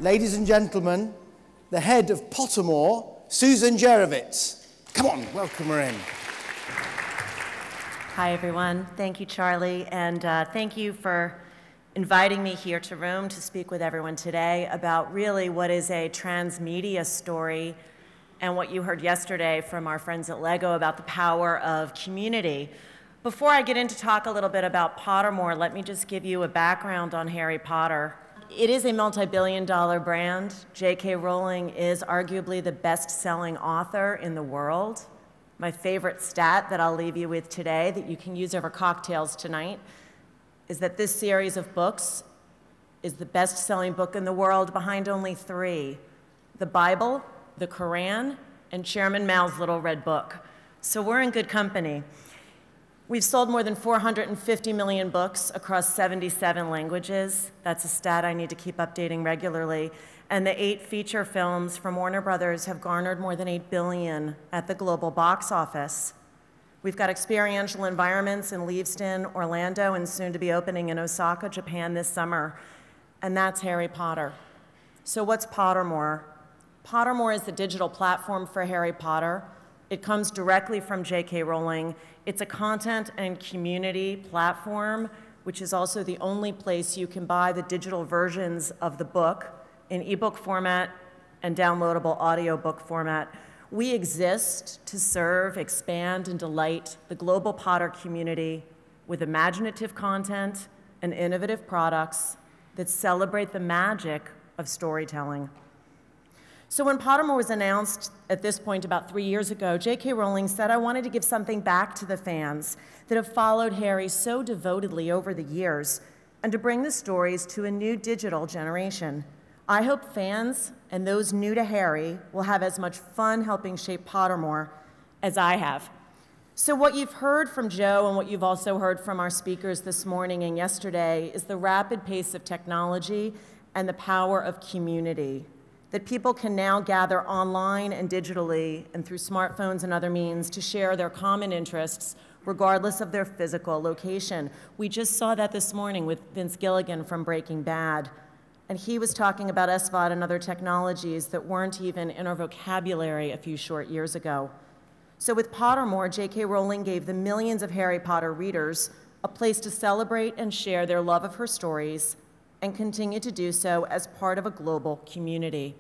ladies and gentlemen, the head of Pottermore, Susan Jurevics. Come on, welcome her in. Hi, everyone. Thank you, Charlie, and thank you for inviting me here to Rome to speak with everyone today about really what is a transmedia story and what you heard yesterday from our friends at LEGO about the power of community. Before I get into talk a little bit about Pottermore, let me just give you a background on Harry Potter. It is a multi-billion-dollar brand. J.K. Rowling is arguably the best-selling author in the world. My favorite stat that I'll leave you with today that you can use over cocktails tonight is that this series of books is the best-selling book in the world behind only three: the Bible, the Quran, and Chairman Mao's Little Red Book. So we're in good company. We've sold more than 450 million books across 77 languages. That's a stat I need to keep updating regularly. And the 8 feature films from Warner Brothers have garnered more than $8 billion at the global box office. We've got experiential environments in Leavesden, Orlando, and soon to be opening in Osaka, Japan this summer. And that's Harry Potter. So what's Pottermore? Pottermore is the digital platform for Harry Potter. It comes directly from J.K. Rowling. It's a content and community platform, which is also the only place you can buy the digital versions of the book in ebook format and downloadable audiobook format. We exist to serve, expand, and delight the global Potter community with imaginative content and innovative products that celebrate the magic of storytelling. So when Pottermore was announced at this point about 3 years ago, J.K. Rowling said, I wanted to give something back to the fans that have followed Harry so devotedly over the years, and to bring the stories to a new digital generation. I hope fans and those new to Harry will have as much fun helping shape Pottermore as I have. So what you've heard from Joe and what you've also heard from our speakers this morning and yesterday is the rapid pace of technology and the power of community, that people can now gather online and digitally and through smartphones and other means to share their common interests regardless of their physical location. We just saw that this morning with Vince Gilligan from Breaking Bad, and he was talking about SVOD and other technologies that weren't even in our vocabulary a few short years ago. So with Pottermore, J.K. Rowling gave the millions of Harry Potter readers a place to celebrate and share their love of her stories and continue to do so as part of a global community.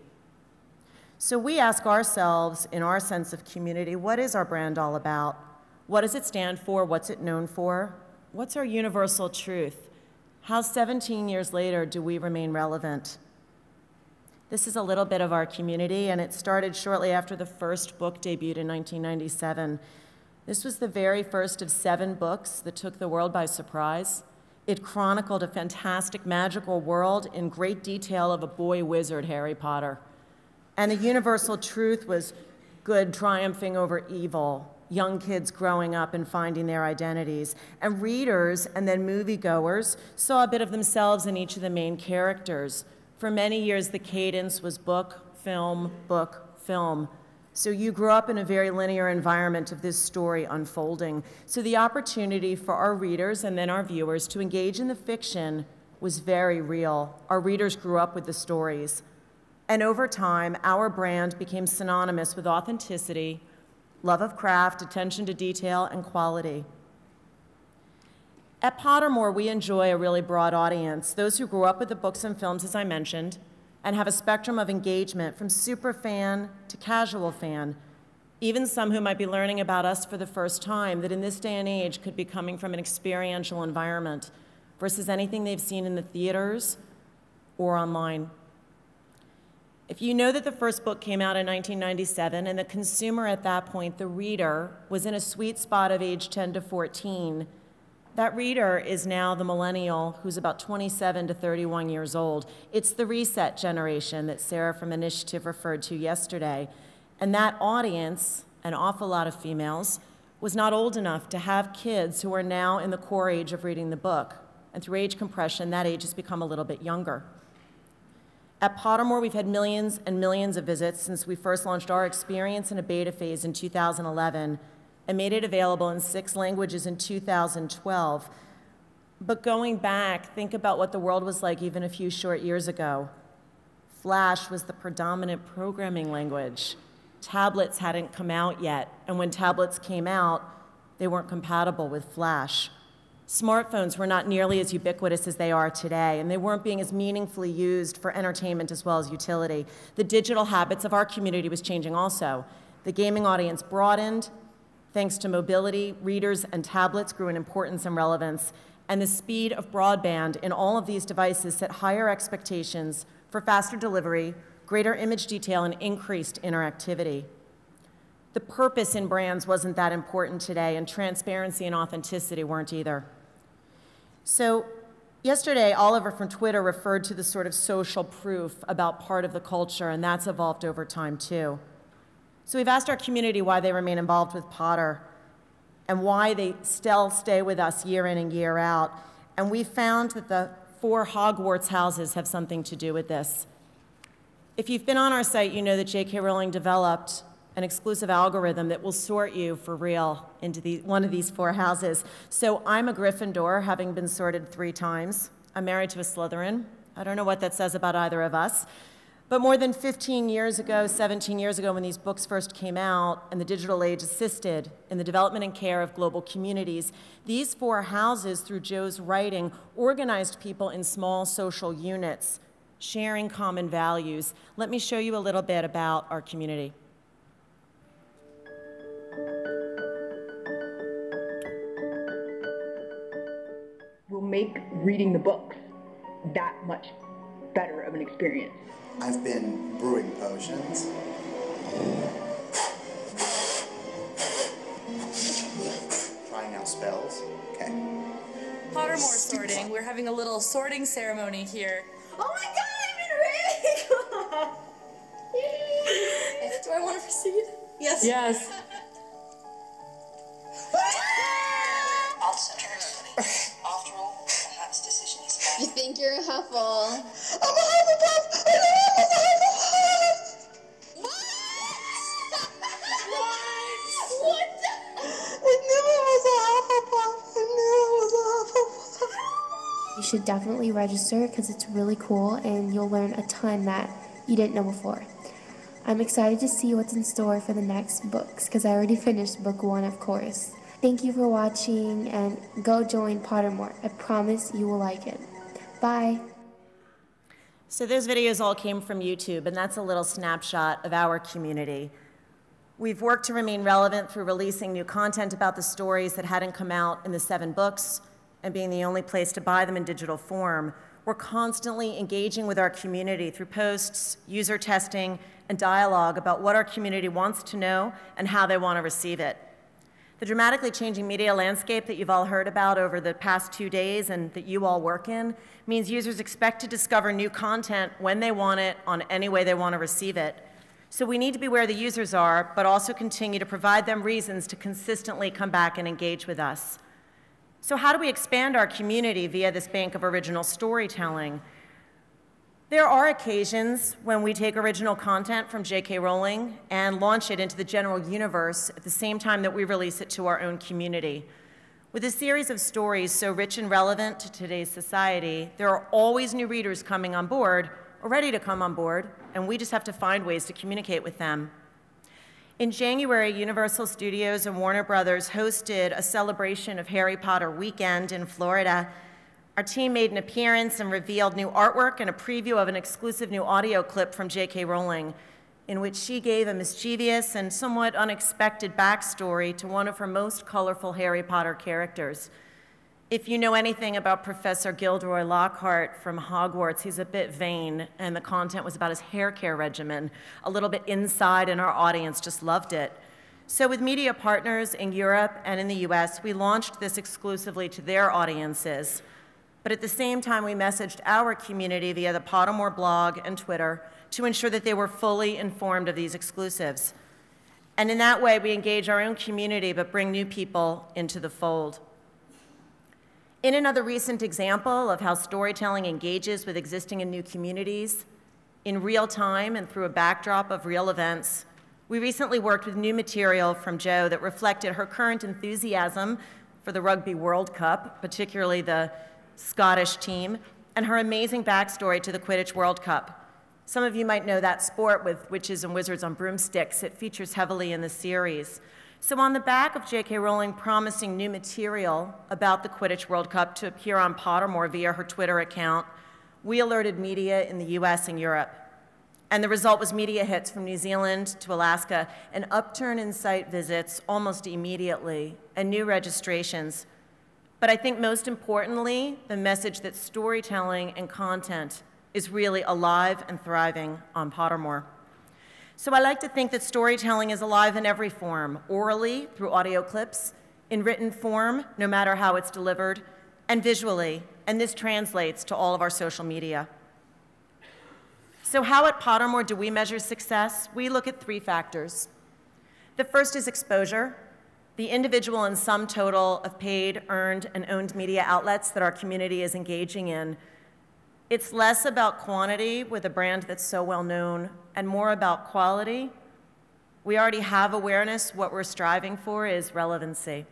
So we ask ourselves, in our sense of community, what is our brand all about? What does it stand for? What's it known for? What's our universal truth? How 17 years later do we remain relevant? This is a little bit of our community, and it started shortly after the first book debuted in 1997. This was the very first of 7 books that took the world by surprise. It chronicled a fantastic, magical world in great detail of a boy wizard, Harry Potter. And the universal truth was good triumphing over evil, young kids growing up and finding their identities. And readers and then moviegoers saw a bit of themselves in each of the main characters. For many years, the cadence was book, film, book, film. So you grew up in a very linear environment of this story unfolding. So the opportunity for our readers and then our viewers to engage in the fiction was very real. Our readers grew up with the stories. And over time, our brand became synonymous with authenticity, love of craft, attention to detail, and quality. At Pottermore, we enjoy a really broad audience, those who grew up with the books and films, as I mentioned, and have a spectrum of engagement from super fan to casual fan, even some who might be learning about us for the first time, that in this day and age could be coming from an experiential environment versus anything they've seen in the theaters or online. If you know that the first book came out in 1997 and the consumer at that point, the reader, was in a sweet spot of age 10 to 14, that reader is now the millennial who's about 27 to 31 years old. It's the reset generation that Sarah from Initiative referred to yesterday. And that audience, an awful lot of females, was not old enough to have kids who are now in the core age of reading the book. And through age compression, that age has become a little bit younger. At Pottermore, we've had millions and millions of visits since we first launched our experience in a beta phase in 2011 and made it available in 6 languages in 2012. But going back, think about what the world was like even a few short years ago. Flash was the predominant programming language. Tablets hadn't come out yet, and when tablets came out, they weren't compatible with Flash. Smartphones were not nearly as ubiquitous as they are today, and they weren't being as meaningfully used for entertainment as well as utility. The digital habits of our community was changing also. The gaming audience broadened. Thanks to mobility, readers and tablets grew in importance and relevance, and the speed of broadband in all of these devices set higher expectations for faster delivery, greater image detail, and increased interactivity. The purpose in brands wasn't that important today, and transparency and authenticity weren't either. So yesterday, Oliver from Twitter referred to the sort of social proof about part of the culture, and that's evolved over time too. So we've asked our community why they remain involved with Potter and why they still stay with us year in and year out. And we found that the 4 Hogwarts houses have something to do with this. If you've been on our site, you know that J.K. Rowling developed an exclusive algorithm that will sort you for real into one of these 4 houses. So I'm a Gryffindor, having been sorted 3 times. I'm married to a Slytherin. I don't know what that says about either of us. But more than 15 years ago, 17 years ago, when these books first came out and the digital age assisted in the development and care of global communities, these 4 houses, through Jo's writing, organized people in small social units, sharing common values. Let me show you a little bit about our community. Will make reading the books that much better of an experience. I've been brewing potions. Trying out spells. Okay. Pottermore sorting. We're having a little sorting ceremony here. Oh my god, I'm in Ravenclaw! Do I want to proceed? Yes. Yes. After all, perhaps decision is made. You think you're a Huffle? I'm a Hufflepuff! I know I was a Hufflepuff! What? I knew I was a Hufflepuff! I knew I was a Hufflepuff! You should definitely register because it's really cool and you'll learn a ton that you didn't know before. I'm excited to see what's in store for the next books because I already finished book 1, of course. Thank you for watching and go join Pottermore. I promise you will like it. Bye. So those videos all came from YouTube, and that's a little snapshot of our community. We've worked to remain relevant through releasing new content about the stories that hadn't come out in the 7 books and being the only place to buy them in digital form. We're constantly engaging with our community through posts, user testing, and dialogue about what our community wants to know and how they want to receive it. The dramatically changing media landscape that you've all heard about over the past 2 days and that you all work in means users expect to discover new content when they want it, on any way they want to receive it. So we need to be where the users are, but also continue to provide them reasons to consistently come back and engage with us. So how do we expand our community via this bank of original storytelling? There are occasions when we take original content from J.K. Rowling and launch it into the general universe at the same time that we release it to our own community. With a series of stories so rich and relevant to today's society, there are always new readers coming on board or ready to come on board, and we just have to find ways to communicate with them. In January, Universal Studios and Warner Brothers hosted a celebration of Harry Potter weekend in Florida. Our team made an appearance and revealed new artwork and a preview of an exclusive new audio clip from J.K. Rowling, in which she gave a mischievous and somewhat unexpected backstory to one of her most colorful Harry Potter characters. If you know anything about Professor Gilderoy Lockhart from Hogwarts, he's a bit vain, and the content was about his hair care regimen, a little bit inside, and our audience just loved it. So with media partners in Europe and in the US, we launched this exclusively to their audiences. But at the same time, we messaged our community via the Pottermore blog and Twitter to ensure that they were fully informed of these exclusives. And in that way, we engage our own community, but bring new people into the fold. In another recent example of how storytelling engages with existing and new communities, in real time and through a backdrop of real events, we recently worked with new material from Jo that reflected her current enthusiasm for the Rugby World Cup, particularly the Scottish team, and her amazing backstory to the Quidditch World Cup. Some of you might know that sport with witches and wizards on broomsticks. It features heavily in the series. So on the back of J.K. Rowling promising new material about the Quidditch World Cup to appear on Pottermore via her Twitter account, we alerted media in the US and Europe. And the result was media hits from New Zealand to Alaska, an upturn in site visits almost immediately, and new registrations. But I think most importantly, the message that storytelling and content is really alive and thriving on Pottermore. So I like to think that storytelling is alive in every form, orally, through audio clips, in written form, no matter how it's delivered, and visually, and this translates to all of our social media. So how at Pottermore do we measure success? We look at 3 factors. The first is exposure, the individual and sum total of paid, earned, and owned media outlets that our community is engaging in. It's less about quantity with a brand that's so well known and more about quality. We already have awareness. What we're striving for is relevancy.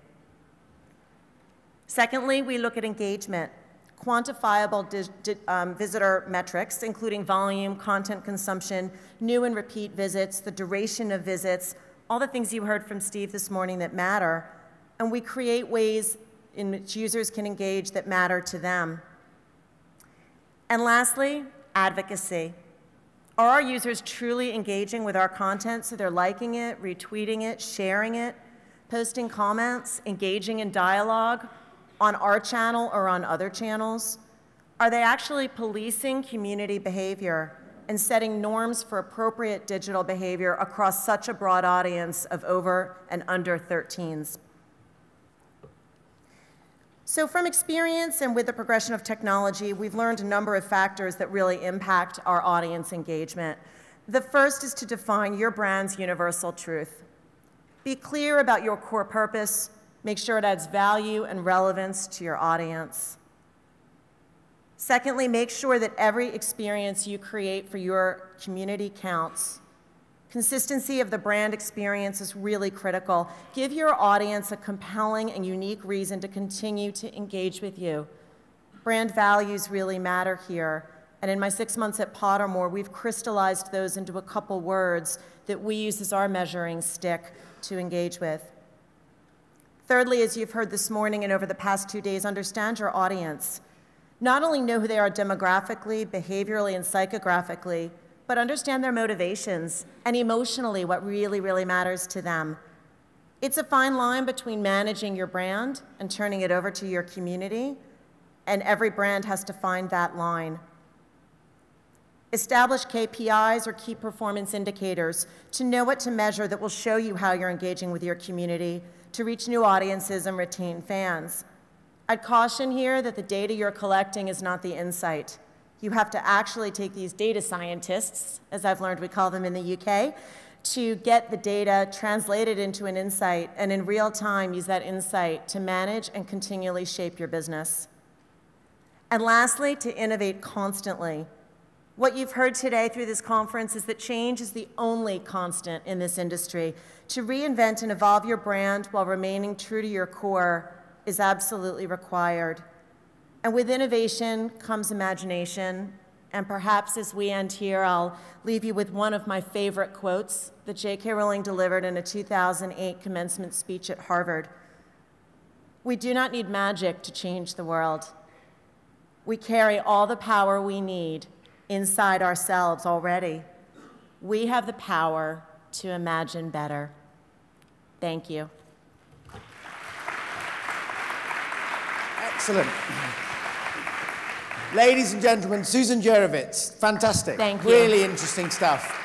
Secondly, we look at engagement, quantifiable visitor metrics, including volume, content consumption, new and repeat visits, the duration of visits, all the things you heard from Steve this morning that matter. And we create ways in which users can engage that matter to them. And lastly, advocacy. Are our users truly engaging with our content so they're liking it, retweeting it, sharing it, posting comments, engaging in dialogue on our channel or on other channels? Are they actually policing community behavior and setting norms for appropriate digital behavior across such a broad audience of over and under 13s? So from experience and with the progression of technology, we've learned a number of factors that really impact our audience engagement. The first is to define your brand's universal truth. Be clear about your core purpose. Make sure it adds value and relevance to your audience. Secondly, make sure that every experience you create for your community counts. Consistency of the brand experience is really critical. Give your audience a compelling and unique reason to continue to engage with you. Brand values really matter here. And in my 6 months at Pottermore, we've crystallized those into a couple words that we use as our measuring stick to engage with. Thirdly, as you've heard this morning and over the past 2 days, understand your audience. Not only know who they are demographically, behaviorally, and psychographically, but understand their motivations and emotionally what really, really matters to them. It's a fine line between managing your brand and turning it over to your community, and every brand has to find that line. Establish KPIs or key performance indicators to know what to measure that will show you how you're engaging with your community to reach new audiences and retain fans. I'd caution here that the data you're collecting is not the insight. You have to actually take these data scientists, as I've learned we call them in the UK, to get the data translated into an insight and in real time use that insight to manage and continually shape your business. And lastly, to innovate constantly. What you've heard today through this conference is that change is the only constant in this industry. To reinvent and evolve your brand while remaining true to your core is absolutely required. And with innovation comes imagination. And perhaps as we end here, I'll leave you with one of my favorite quotes that J.K. Rowling delivered in a 2008 commencement speech at Harvard. We do not need magic to change the world. We carry all the power we need inside ourselves already. We have the power to imagine better. Thank you. Excellent. Ladies and gentlemen, Susan Jurevics, fantastic. Thank you. Really interesting stuff.